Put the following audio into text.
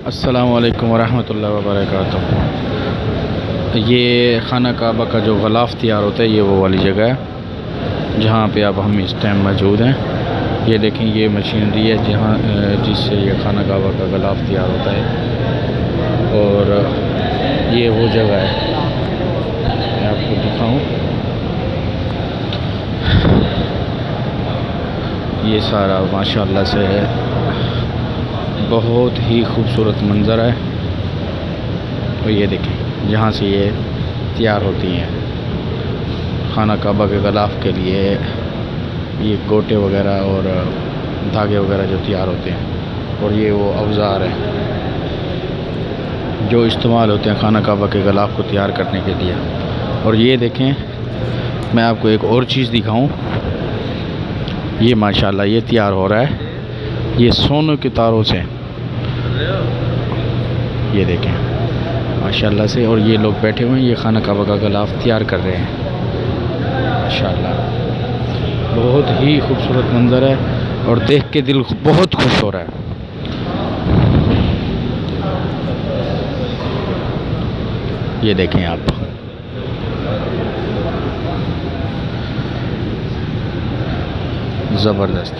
अस्सलामु अलैकुम वरहमतुल्लाहि वबरकातुहू। ये खाना काबा का जो ग़िलाफ़ तैयार होता है, ये वो वाली जगह है जहाँ पे अब हम इस टाइम मौजूद हैं। ये देखें, ये मशीनरी है जहाँ जिससे ये खाना काबा का ग़िलाफ़ तैयार होता है। और ये वो जगह है, मैं आपको दिखाऊं। ये सारा माशाअल्लाह से है, बहुत ही खूबसूरत मंज़र है। और ये देखें, जहाँ से ये तैयार होती हैं खाना काबा के ग़िलाफ़ के लिए, ये गोटे वगैरह और धागे वगैरह जो तैयार होते हैं। और ये वो औज़ार हैं जो इस्तेमाल होते हैं खाना काबा के ग़िलाफ़ को तैयार करने के लिए। और ये देखें, मैं आपको एक और चीज़ दिखाऊं। ये माशाल्लाह ये तैयार हो रहा है, ये सोने के तारों से, ये देखें माशाल्लाह से। और ये लोग बैठे हुए हैं, ये खाना काबा का ग़िलाफ़ तैयार कर रहे हैं माशाल्लाह। बहुत ही खूबसूरत मंज़र है और देख के दिल बहुत खुश हो रहा है। ये देखें आप, ज़बरदस्त।